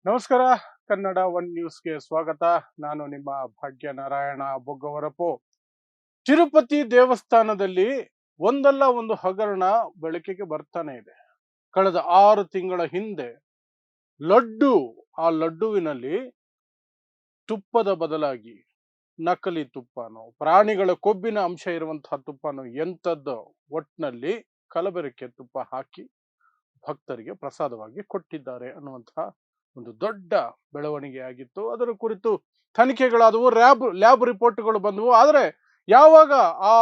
ನಮಸ್ಕಾರ. ಕನ್ನಡ ಒನ್ ನ್ಯೂಸ್ಗೆ ಸ್ವಾಗತ. ನಾನು ನಿಮ್ಮ ಭಾಗ್ಯನಾರಾಯಣ ಬೊಗ್ಗವರಪು. ತಿರುಪತಿ ದೇವಸ್ಥಾನದಲ್ಲಿ ಒಂದಲ್ಲ ಒಂದು ಹಗರಣ ಬೆಳಕಿಗೆ ಬರ್ತಾನೆ ಇದೆ. ಕಳೆದ 6 ತಿಂಗಳ ಹಿಂದೆ ಲಡ್ಡು, ಆ ಲಡ್ಡುವಿನಲ್ಲಿ ತುಪ್ಪದ ಬದಲಾಗಿ ನಕಲಿ ತುಪ್ಪನೋ, ಪ್ರಾಣಿಗಳ ಕೊಬ್ಬಿನ ಅಂಶ ಇರುವಂತಹ ತುಪ್ಪನೋ, ಎಂಥದ್ದು ಒಟ್ನಲ್ಲಿ ಕಲಬೆರಕೆ ತುಪ್ಪ ಹಾಕಿ ಭಕ್ತರಿಗೆ ಪ್ರಸಾದವಾಗಿ ಕೊಟ್ಟಿದ್ದಾರೆ ಅನ್ನುವಂತಹ ಒಂದು ದೊಡ್ಡ ಬೆಳವಣಿಗೆ ಆಗಿತ್ತು. ಅದರ ಕುರಿತು ತನಿಖೆಗಳಾದವು, ಲ್ಯಾಬ್ ರಿಪೋರ್ಟ್ಗಳು ಬಂದವು. ಆದರೆ ಯಾವಾಗ ಆ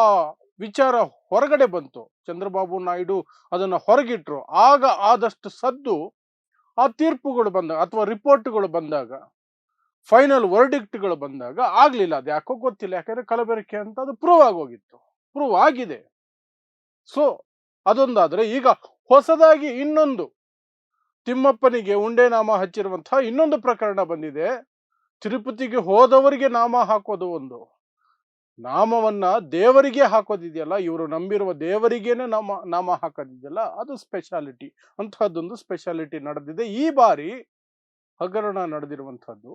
ವಿಚಾರ ಹೊರಗಡೆ ಬಂತು, ಚಂದ್ರಬಾಬು ನಾಯ್ಡು ಅದನ್ನು ಹೊರಗಿಟ್ರು, ಆಗ ಆದಷ್ಟು ಸದ್ದು ಆ ತೀರ್ಪುಗಳು ಬಂದಾಗ ಅಥವಾ ರಿಪೋರ್ಟ್ಗಳು ಬಂದಾಗ, ಫೈನಲ್ ವರ್ಡಿಕ್ಟ್ಗಳು ಬಂದಾಗ ಆಗ್ಲಿಲ್ಲ. ಅದು ಯಾಕೋ ಗೊತ್ತಿಲ್ಲ, ಯಾಕಂದ್ರೆ ಕಲಬೆರಕೆ ಅಂತ ಅದು ಪ್ರೂವ್ ಆಗೋಗಿತ್ತು, ಪ್ರೂವ್ ಆಗಿದೆ. ಸೊ ಅದೊಂದಾದ್ರೆ, ಈಗ ಹೊಸದಾಗಿ ಇನ್ನೊಂದು ತಿಮ್ಮಪ್ಪನಿಗೆ ಉಂಡೆ ನಾಮ ಹಚ್ಚಿರುವಂತಹ ಇನ್ನೊಂದು ಪ್ರಕರಣ ಬಂದಿದೆ. ತಿರುಪತಿಗೆ ಹೋದವರಿಗೆ ನಾಮ ಹಾಕೋದು ಒಂದು, ನಾಮವನ್ನ ದೇವರಿಗೆ ಹಾಕೋದಿದೆಯಲ್ಲ, ಇವರು ನಂಬಿರುವ ದೇವರಿಗೇನೆ ನಾಮ ಹಾಕೋದಿದೆಯಲ್ಲ, ಅದು ಸ್ಪೆಷಾಲಿಟಿ. ಅಂತಹದ್ದೊಂದು ಸ್ಪೆಷಾಲಿಟಿ ನಡೆದಿದೆ. ಈ ಬಾರಿ ಹಗರಣ ನಡೆದಿರುವಂತಹದ್ದು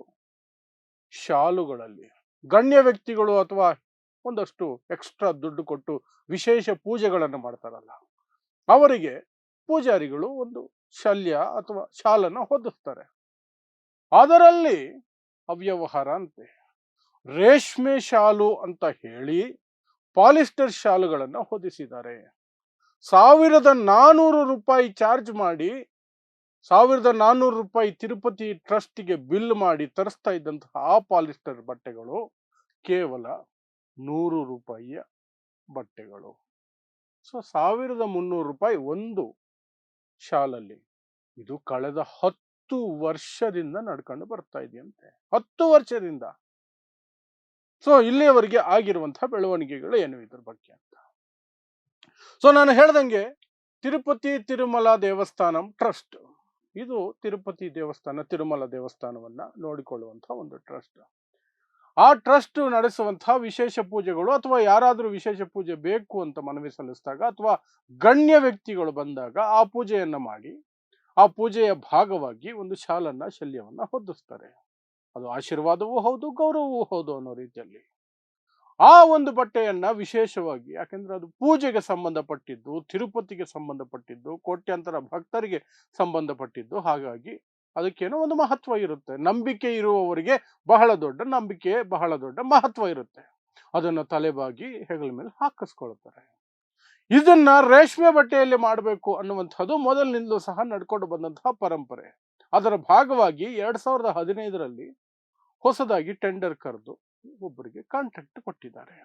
ಶಾಲುಗಳಲ್ಲಿ. ಗಣ್ಯ ವ್ಯಕ್ತಿಗಳು ಅಥವಾ ಒಂದಷ್ಟು ಎಕ್ಸ್ಟ್ರಾ ದುಡ್ಡು ಕೊಟ್ಟು ವಿಶೇಷ ಪೂಜೆಗಳನ್ನು ಮಾಡ್ತಾರಲ್ಲ, ಅವರಿಗೆ ಪೂಜಾರಿಗಳು ಒಂದು ಶಲ್ಯ ಅಥವಾ ಶಾಲನ್ನ ಹೊದಿಸ್ತಾರೆ. ಅದರಲ್ಲಿ ಅವ್ಯವಹಾರ ಅಂತೆ. ರೇಷ್ಮೆ ಶಾಲು ಅಂತ ಹೇಳಿ ಪಾಲಿಸ್ಟರ್ ಶಾಲುಗಳನ್ನ ಹೊದಿಸಿದ್ದಾರೆ. 1400 ರೂಪಾಯಿ ಚಾರ್ಜ್ ಮಾಡಿ, 1400 ರೂಪಾಯಿ ತಿರುಪತಿ ಟ್ರಸ್ಟ್ಗೆ ಬಿಲ್ ಮಾಡಿ ತರಿಸ್ತಾ ಇದ್ದಂತಹ ಆ ಪಾಲಿಸ್ಟರ್ ಬಟ್ಟೆಗಳು ಕೇವಲ 100 ರೂಪಾಯಿಯ ಬಟ್ಟೆಗಳು. ಸೊ 1300 ರೂಪಾಯಿ ಒಂದು ಶಾಲಲ್ಲಿ. ಇದು ಕಳೆದ 10 ವರ್ಷದಿಂದ ನಡ್ಕೊಂಡು ಬರ್ತಾ ಇದೆಯಂತೆ, 10 ವರ್ಷದಿಂದ. ಸೊ ಇಲ್ಲಿಯವರೆಗೆ ಆಗಿರುವಂತಹ ಬೆಳವಣಿಗೆಗಳು ಏನು ಇದ್ರ ಬಗ್ಗೆ ಅಂತ. ಸೊ ನಾನು ಹೇಳ್ದಂಗೆ, ತಿರುಪತಿ ತಿರುಮಲ ದೇವಸ್ಥಾನಂ ಟ್ರಸ್ಟ್, ಇದು ತಿರುಪತಿ ದೇವಸ್ಥಾನ ತಿರುಮಲ ದೇವಸ್ಥಾನವನ್ನ ನೋಡಿಕೊಳ್ಳುವಂತಹ ಒಂದು ಟ್ರಸ್ಟ್. ಆ ಟ್ರಸ್ಟ್ ನಡೆಸುವಂತಹ ವಿಶೇಷ ಪೂಜೆಗಳು, ಅಥವಾ ಯಾರಾದರೂ ವಿಶೇಷ ಪೂಜೆ ಬೇಕು ಅಂತ ಮನವಿ ಸಲ್ಲಿಸಿದಾಗ, ಅಥವಾ ಗಣ್ಯ ವ್ಯಕ್ತಿಗಳು ಬಂದಾಗ ಆ ಪೂಜೆಯನ್ನ ಮಾಡಿ, ಆ ಪೂಜೆಯ ಭಾಗವಾಗಿ ಒಂದು ಶಾಲನ್ನ ಶಲ್ಯವನ್ನ ಹೊದಿಸ್ತಾರೆ. ಅದು ಆಶೀರ್ವಾದವೂ ಹೌದು, ಗೌರವವೂ ಹೌದು ಅನ್ನೋ ರೀತಿಯಲ್ಲಿ ಆ ಒಂದು ಬಟ್ಟೆಯನ್ನ ವಿಶೇಷವಾಗಿ, ಯಾಕೆಂದ್ರೆ ಅದು ಪೂಜೆಗೆ ಸಂಬಂಧಪಟ್ಟಿದ್ದು, ತಿರುಪತಿಗೆ ಸಂಬಂಧಪಟ್ಟಿದ್ದು, ಕೋಟ್ಯಾಂತರ ಭಕ್ತರಿಗೆ ಸಂಬಂಧಪಟ್ಟಿದ್ದು, ಹಾಗಾಗಿ ಅದಕ್ಕೇನೋ ಒಂದು ಮಹತ್ವ ಇರುತ್ತೆ. ನಂಬಿಕೆ ಇರುವವರಿಗೆ ಬಹಳ ದೊಡ್ಡ ನಂಬಿಕೆ, ಬಹಳ ದೊಡ್ಡ ಮಹತ್ವ ಇರುತ್ತೆ. ಅದನ್ನು ತಲೆಬಾಗಿ ಹೆಗಲ ಮೇಲೆ ಹಾಕಿಸ್ಕೊಳ್ತಾರೆ. ಇದನ್ನ ರೇಷ್ಮೆ ಬಟ್ಟೆಯಲ್ಲಿ ಮಾಡಬೇಕು ಅನ್ನುವಂಥದ್ದು ಮೊದಲಿನಿಂದಲೂ ಸಹ ನಡ್ಕೊಂಡು ಬಂದಂತಹ ಪರಂಪರೆ. ಅದರ ಭಾಗವಾಗಿ 2015ರಲ್ಲಿ ಹೊಸದಾಗಿ ಟೆಂಡರ್ ಕರೆದು ಒಬ್ಬರಿಗೆ ಕಾಂಟ್ರಾಕ್ಟ್ ಕೊಟ್ಟಿದ್ದಾರೆ.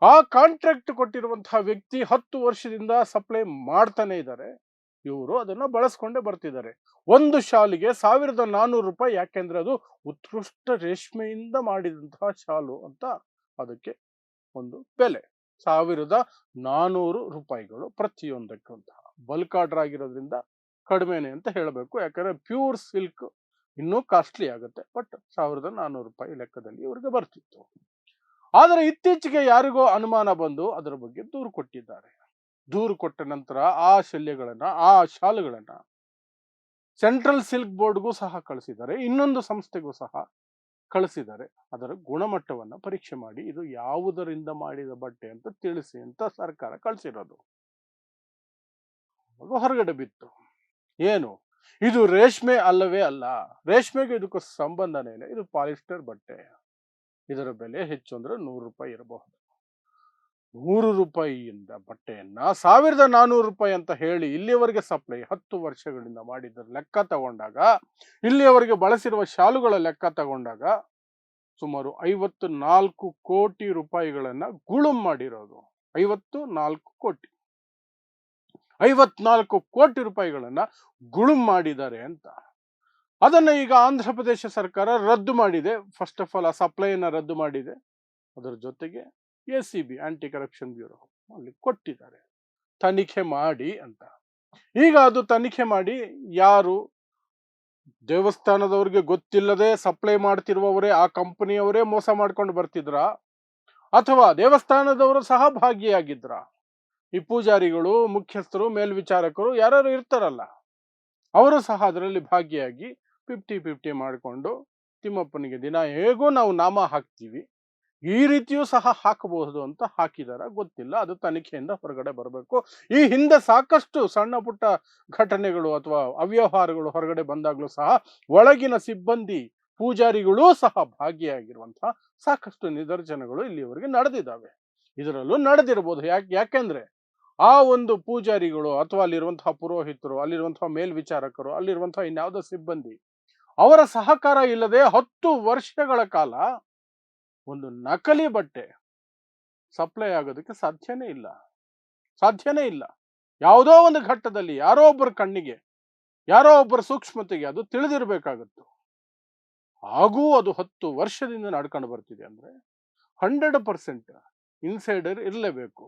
ಆ ಕಾಂಟ್ರಾಕ್ಟ್ ಕೊಟ್ಟಿರುವಂತಹ ವ್ಯಕ್ತಿ 10 ವರ್ಷದಿಂದ ಸಪ್ಲೈ ಮಾಡ್ತಾನೆ ಇದ್ದಾರೆ. ಇವರು ಅದನ್ನ ಬಳಸ್ಕೊಂಡೇ ಬರ್ತಿದ್ದಾರೆ. ಒಂದು ಶಾಲಿಗೆ 1400 ರೂಪಾಯಿ. ಯಾಕೆಂದ್ರೆ ಅದು ಉತ್ಕೃಷ್ಟ ರೇಷ್ಮೆಯಿಂದ ಮಾಡಿದಂತಹ ಶಾಲು ಅಂತ ಅದಕ್ಕೆ ಒಂದು ಬೆಲೆ. 1400 ರೂಪಾಯಿಗಳು ಪ್ರತಿಯೊಂದಕ್ಕೆ. ಅಂತ ಬಲ್ಕ್ ಆರ್ಡರ್ ಆಗಿರೋದ್ರಿಂದ ಕಡಿಮೆನೆ ಅಂತ ಹೇಳಬೇಕು, ಯಾಕಂದ್ರೆ ಪ್ಯೂರ್ ಸಿಲ್ಕ್ ಇನ್ನೂ ಕಾಸ್ಟ್ಲಿ ಆಗುತ್ತೆ. ಬಟ್ 1400 ರೂಪಾಯಿ ಲೆಕ್ಕದಲ್ಲಿ ಇವರಿಗೆ ಬರ್ತಿತ್ತು. ಆದರೆ ಇತ್ತೀಚೆಗೆ ಯಾರಿಗೋ ಅನುಮಾನ ಬಂದು ಅದರ ಬಗ್ಗೆ ದೂರು ಕೊಟ್ಟಿದ್ದಾರೆ. ದೂರು ಕೊಟ್ಟ ನಂತರ ಆ ಶಲ್ಯಗಳನ್ನ, ಆ ಶಾಲುಗಳನ್ನ ಸೆಂಟ್ರಲ್ ಸಿಲ್ಕ್ ಬೋರ್ಡ್ಗೂ ಸಹ ಕಳಿಸಿದ್ದಾರೆ, ಇನ್ನೊಂದು ಸಂಸ್ಥೆಗೂ ಸಹ ಕಳಿಸಿದ್ದಾರೆ. ಅದರ ಗುಣಮಟ್ಟವನ್ನ ಪರೀಕ್ಷೆ ಮಾಡಿ ಇದು ಯಾವುದರಿಂದ ಮಾಡಿದ ಬಟ್ಟೆ ಅಂತ ತಿಳಿಸಿ ಅಂತ ಸರ್ಕಾರ ಕಳಿಸಿರೋದು. ಹೊರಗಡೆ ಬಿತ್ತು, ಏನು ಇದು ರೇಷ್ಮೆ ಅಲ್ಲವೇ ಅಲ್ಲ, ರೇಷ್ಮೆಗೆ ಇದಕ್ಕೂ ಸಂಬಂಧನೇ ಇಲ್ಲ, ಇದು ಪಾಲಿಸ್ಟರ್ ಬಟ್ಟೆ. ಇದರ ಬೆಲೆ ಹೆಚ್ಚು ಅಂದ್ರೆ 100 ರೂಪಾಯಿ ಇರಬಹುದು. 100 ರೂಪಾಯಿಯಿಂದ ಬಟ್ಟೆಯನ್ನ 1400 ರೂಪಾಯಿ ಅಂತ ಹೇಳಿ ಇಲ್ಲಿಯವರೆಗೆ ಸಪ್ಲೈ 10 ವರ್ಷಗಳಿಂದ ಮಾಡಿದ್ದರ ಲೆಕ್ಕ ತಗೊಂಡಾಗ, ಇಲ್ಲಿಯವರೆಗೆ ಬಳಸಿರುವ ಶಾಲುಗಳ ಲೆಕ್ಕ ತಗೊಂಡಾಗ ಸುಮಾರು 54 ಕೋಟಿ ರೂಪಾಯಿಗಳನ್ನ ಗುಳುಂ ಮಾಡಿರೋದು. 54 ಕೋಟಿ ರೂಪಾಯಿಗಳನ್ನ ಗುಳುಂ ಮಾಡಿದ್ದಾರೆ ಅಂತ. ಅದನ್ನ ಈಗ ಆಂಧ್ರ ಪ್ರದೇಶ ಸರ್ಕಾರ ರದ್ದು ಮಾಡಿದೆ. ಫಸ್ಟ್ ಆಫ್ ಆಲ್ ಆ ಸಪ್ಲೈನ ರದ್ದು ಮಾಡಿದೆ. ಅದರ ಜೊತೆಗೆ ACB, ಆಂಟಿ ಕರಪ್ಷನ್ ಬ್ಯೂರೋ, ಅಲ್ಲಿ ಕೊಟ್ಟಿದ್ದಾರೆ ತನಿಖೆ ಮಾಡಿ ಅಂತ. ಈಗ ಅದು ತನಿಖೆ ಮಾಡಿ, ಯಾರು ದೇವಸ್ಥಾನದವ್ರಿಗೆ ಗೊತ್ತಿಲ್ಲದೆ ಸಪ್ಲೈ ಮಾಡ್ತಿರುವವರೇ, ಆ ಕಂಪನಿಯವರೇ ಮೋಸ ಮಾಡ್ಕೊಂಡು ಬರ್ತಿದ್ರ, ಅಥವಾ ದೇವಸ್ಥಾನದವರು ಸಹ ಭಾಗಿಯಾಗಿದ್ರ? ಈ ಪೂಜಾರಿಗಳು, ಮುಖ್ಯಸ್ಥರು, ಮೇಲ್ವಿಚಾರಕರು ಯಾರು ಇರ್ತಾರಲ್ಲ, ಅವರು ಸಹ ಅದರಲ್ಲಿ ಭಾಗಿಯಾಗಿ 50-50 ಮಾಡಿಕೊಂಡು ತಿಮ್ಮಪ್ಪನಿಗೆ ದಿನ ಹೇಗೂ ನಾವು ನಾಮ ಹಾಕ್ತೀವಿ, ಈ ರೀತಿಯೂ ಸಹ ಹಾಕಬಹುದು ಅಂತ ಹಾಕಿದಾರ ಗೊತ್ತಿಲ್ಲ. ಅದು ತನಿಖೆಯಿಂದ ಹೊರಗಡೆ ಬರಬೇಕು. ಈ ಹಿಂದೆ ಸಾಕಷ್ಟು ಸಣ್ಣ ಪುಟ್ಟ ಘಟನೆಗಳು ಅಥವಾ ಅವ್ಯವಹಾರಗಳು ಹೊರಗಡೆ ಬಂದಾಗಲೂ ಸಹ ಒಳಗಿನ ಸಿಬ್ಬಂದಿ ಪೂಜಾರಿಗಳೂ ಸಹ ಭಾಗಿಯಾಗಿರುವಂತಹ ಸಾಕಷ್ಟು ನಿದರ್ಶನಗಳು ಇಲ್ಲಿವರೆಗೆ ನಡೆದಿದ್ದಾವೆ. ಇದರಲ್ಲೂ ನಡೆದಿರಬಹುದು. ಯಾಕೆಂದ್ರೆ ಆ ಒಂದು ಪೂಜಾರಿಗಳು ಅಥವಾ ಅಲ್ಲಿರುವಂತಹ ಪುರೋಹಿತರು, ಅಲ್ಲಿರುವಂತಹ ಮೇಲ್ವಿಚಾರಕರು, ಅಲ್ಲಿರುವಂತಹ ಇನ್ಯಾವುದೋ ಸಿಬ್ಬಂದಿ ಅವರ ಸಹಕಾರ ಇಲ್ಲದೆ 10 ವರ್ಷಗಳ ಕಾಲ ಒಂದು ನಕಲಿ ಬಟ್ಟೆ ಸಪ್ಲೈ ಆಗೋದಕ್ಕೆ ಸಾಧ್ಯನೇ ಇಲ್ಲ. ಯಾವುದೋ ಒಂದು ಘಟ್ಟದಲ್ಲಿ ಯಾರೋ ಒಬ್ಬರ ಕಣ್ಣಿಗೆ, ಯಾರೋ ಒಬ್ಬರ ಸೂಕ್ಷ್ಮತೆಗೆ ಅದು ತಿಳಿದಿರಬೇಕಾಗತ್ತು. ಹಾಗೂ ಅದು 10 ವರ್ಷದಿಂದ ನಡ್ಕೊಂಡು ಬರ್ತಿದೆ ಅಂದ್ರೆ 100% ಇನ್ಸೈಡರ್ ಇರಲೇಬೇಕು.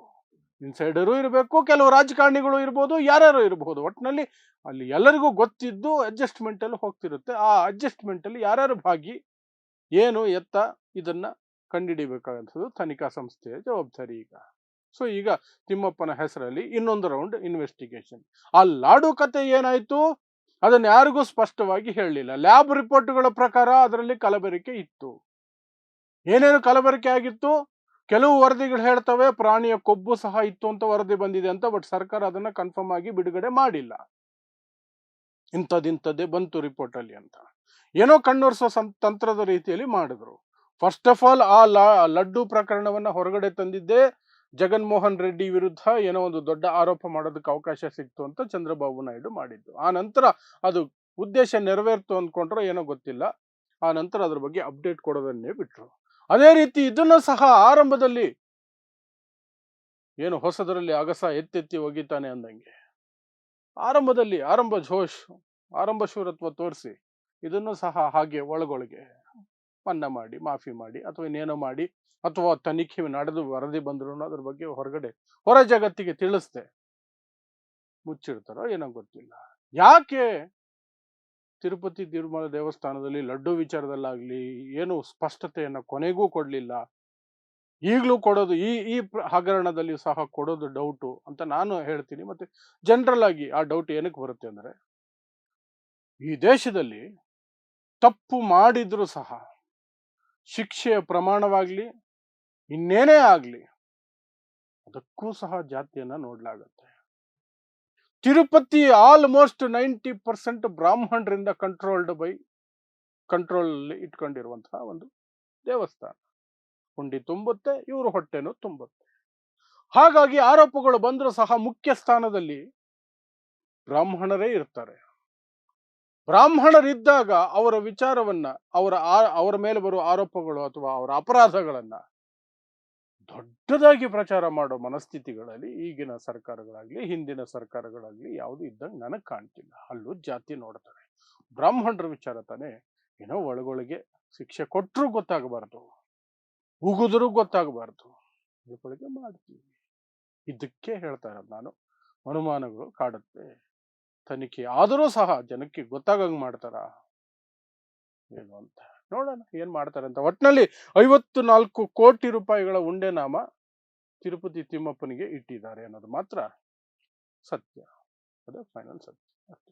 ಇನ್ಸೈಡರು ಇರಬೇಕು, ಕೆಲವು ರಾಜಕಾರಣಿಗಳು ಇರ್ಬೋದು, ಯಾರ್ಯಾರು ಇರಬಹುದು. ಒಟ್ಟಿನಲ್ಲಿ ಅಲ್ಲಿ ಎಲ್ಲರಿಗೂ ಗೊತ್ತಿದ್ದು ಅಡ್ಜಸ್ಟ್ಮೆಂಟ್ ಅಲ್ಲಿ ಹೋಗ್ತಿರುತ್ತೆ. ಆ ಅಡ್ಜಸ್ಟ್ಮೆಂಟ್ ಅಲ್ಲಿ ಯಾರ್ಯಾರು ಭಾಗಿ, ಏನು ಎತ್ತ, ಇದನ್ನ ಕಂಡುಹಿಡಿಬೇಕಾದಂಥದ್ದು ತನಿಖಾ ಸಂಸ್ಥೆಯ ಜವಾಬ್ದಾರಿ. ಸೊ ಈಗ ತಿಮ್ಮಪ್ಪನ ಹೆಸರಲ್ಲಿ ಇನ್ನೊಂದು ರೌಂಡ್ ಇನ್ವೆಸ್ಟಿಗೇಷನ್. ಆ ಲಾಡು ಕತೆ ಏನಾಯ್ತು ಅದನ್ನ ಯಾರಿಗೂ ಸ್ಪಷ್ಟವಾಗಿ ಹೇಳಲಿಲ್ಲ. ಲ್ಯಾಬ್ ರಿಪೋರ್ಟ್ಗಳ ಪ್ರಕಾರ ಅದರಲ್ಲಿ ಕಲಬೆರಕೆ ಇತ್ತು. ಏನೇನು ಕಲಬೆರಕೆ ಆಗಿತ್ತು? ಕೆಲವು ವರದಿಗಳು ಹೇಳ್ತವೆ ಪ್ರಾಣಿಯ ಕೊಬ್ಬು ಸಹ ಇತ್ತು ಅಂತ ವರದಿ ಬಂದಿದೆ ಅಂತ. ಬಟ್ ಸರ್ಕಾರ ಅದನ್ನ ಕನ್ಫರ್ಮ್ ಆಗಿ ಬಿಡುಗಡೆ ಮಾಡಿಲ್ಲ. ಇಂಥದ್ದೇ ಬಂತು ರಿಪೋರ್ಟ್ ಅಲ್ಲಿ ಅಂತ ಏನೋ ಕಣ್ಣೊರೆಸೋ ತಂತ್ರದ ರೀತಿಯಲ್ಲಿ ಮಾಡಿದ್ರು. ಫಸ್ಟ್ ಆಫ್ ಆಲ್ ಆ ಲಡ್ಡು ಪ್ರಕರಣವನ್ನ ಹೊರಗಡೆ ತಂದಿದ್ದೇ ಜಗನ್ಮೋಹನ್ ರೆಡ್ಡಿ ವಿರುದ್ಧ ಏನೋ ಒಂದು ದೊಡ್ಡ ಆರೋಪ ಮಾಡೋದಕ್ಕೆ ಅವಕಾಶ ಸಿಕ್ತು ಅಂತ ಚಂದ್ರಬಾಬು ನಾಯ್ಡು ಮಾಡಿದ್ದು. ಆ ನಂತರ ಅದು ಉದ್ದೇಶ ನೆರವೇರ್ತು ಅಂದ್ಕೊಂಡ್ರೋ ಏನೋ ಗೊತ್ತಿಲ್ಲ. ಆ ನಂತರ ಅದ್ರ ಬಗ್ಗೆ ಅಪ್ಡೇಟ್ ಕೊಡೋದನ್ನೇ ಬಿಟ್ರು. ಅದೇ ರೀತಿ ಇದನ್ನು ಸಹ ಆರಂಭದಲ್ಲಿ ಏನು ಹೊಸದರಲ್ಲಿ ಅಗಸ ಎತ್ತೆತ್ತಿ ಒಗಿತಾನೆ ಅಂದಂಗೆ ಆರಂಭದಲ್ಲಿ ಆರಂಭ ಶೂರತ್ವ ತೋರಿಸಿ ಇದನ್ನು ಸಹ ಹಾಗೆ ಒಳಗೊಳಗೆ ಮನ್ನಾ ಮಾಡಿ, ಮಾಫಿ ಮಾಡಿ, ಅಥವಾ ಇನ್ನೇನೋ ಮಾಡಿ, ಅಥವಾ ತನಿಖೆ ನಡೆದು ವರದಿ ಬಂದ್ರು ಅದ್ರ ಬಗ್ಗೆ ಹೊರ ಜಗತ್ತಿಗೆ ತಿಳಿಸ್ದೆ ಮುಚ್ಚಿಡ್ತಾರೋ ಏನೋ ಗೊತ್ತಿಲ್ಲ. ಯಾಕೆ ತಿರುಪತಿ ತಿರುಮಲ ದೇವಸ್ಥಾನದಲ್ಲಿ ಲಡ್ಡು ವಿಚಾರದಲ್ಲಾಗ್ಲಿ ಏನು ಸ್ಪಷ್ಟತೆಯನ್ನ ಕೊನೆಗೂ ಕೊಡ್ಲಿಲ್ಲ. ಈಗಲೂ ಕೊಡೋದು ಈ ಹಗರಣದಲ್ಲಿ ಸಹ ಕೊಡೋದು ಡೌಟು ಅಂತ ನಾನು ಹೇಳ್ತೀನಿ. ಮತ್ತೆ ಜನರಲ್ ಆಗಿ ಆ ಡೌಟ್ ಏನಕ್ಕೆ ಬರುತ್ತೆ ಅಂದ್ರೆ, ಈ ದೇಶದಲ್ಲಿ ತಪ್ಪು ಮಾಡಿದ್ರು ಸಹ ಶಿಕ್ಷೆಯ ಪ್ರಮಾಣವಾಗ್ಲಿ ಇನ್ನೇನೇ ಆಗ್ಲಿ ಅದಕ್ಕೂ ಸಹ ಜಾತಿಯನ್ನ ನೋಡ್ಲಾಗತ್ತೆ. ತಿರುಪತಿ ಆಲ್ಮೋಸ್ಟ್ 90% ಬ್ರಾಹ್ಮಣರಿಂದ ಕಂಟ್ರೋಲ್ ಇಟ್ಕೊಂಡಿರುವಂತಹ ಒಂದು ದೇವಸ್ಥಾನ. ಹುಂಡಿ ತುಂಬುತ್ತೆ, ಇವರು ಹೊಟ್ಟೆನೂ ತುಂಬುತ್ತೆ. ಹಾಗಾಗಿ ಆರೋಪಗಳು ಬಂದರೂ ಸಹ ಮುಖ್ಯ ಸ್ಥಾನದಲ್ಲಿ ಬ್ರಾಹ್ಮಣರೇ ಇರ್ತಾರೆ. ಬ್ರಾಹ್ಮಣರಿದ್ದಾಗ ಅವರ ವಿಚಾರವನ್ನ, ಅವರ ಮೇಲೆ ಬರುವ ಆರೋಪಗಳು ಅಥವಾ ಅವರ ಅಪರಾಧಗಳನ್ನ ದೊಡ್ಡದಾಗಿ ಪ್ರಚಾರ ಮಾಡೋ ಮನಸ್ಥಿತಿಗಳಲ್ಲಿ ಈಗಿನ ಸರ್ಕಾರಗಳಾಗ್ಲಿ ಹಿಂದಿನ ಸರ್ಕಾರಗಳಾಗ್ಲಿ ಯಾವುದು ಇದ್ದಂಗೆ ನನಗೆ ಕಾಣ್ತಿಲ್ಲ. ಅಲ್ಲೂ ಜಾತಿ ನೋಡ್ತಾರೆ. ಬ್ರಾಹ್ಮಣರ ವಿಚಾರ ತಾನೇ, ಏನೋ ಒಳಗೊಳಗೆ ಶಿಕ್ಷೆ ಕೊಟ್ಟರು ಗೊತ್ತಾಗಬಾರ್ದು, ಉಗಿದ್ರು ಗೊತ್ತಾಗಬಾರ್ದು, ಒಳಗೊಳಗೆ ಮಾಡ್ತೀವಿ. ಇದಕ್ಕೆ ಹೇಳ್ತಾ ಇರೋದು ನಾನು. ಅನುಮಾನಗಳು ಕಾಡುತ್ತೆ. ತನಿಖೆ ಆದರೂ ಸಹ ಜನಕ್ಕೆ ಗೊತ್ತಾಗಂಗ್ ಮಾಡ್ತಾರ ಏನು ಅಂತ ನೋಡೋಣ ಏನ್ ಮಾಡ್ತಾರೆ ಅಂತ. ಒಟ್ನಲ್ಲಿ 54 ಕೋಟಿ ರೂಪಾಯಿಗಳ ಉಂಡೆ ನಾಮ ತಿರುಪತಿ ತಿಮ್ಮಪ್ಪನಿಗೆ ಇಟ್ಟಿದ್ದಾರೆ ಅನ್ನೋದು ಮಾತ್ರ ಸತ್ಯ. ಅದು ಫೈನಲ್ ಸತ್ಯ ಅಷ್ಟೇ.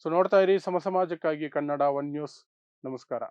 ಸೊ ನೋಡ್ತಾ ಇರಿ ಸಮಾಜಕ್ಕಾಗಿ ಕನ್ನಡ 1 ನ್ಯೂಸ್. ನಮಸ್ಕಾರ.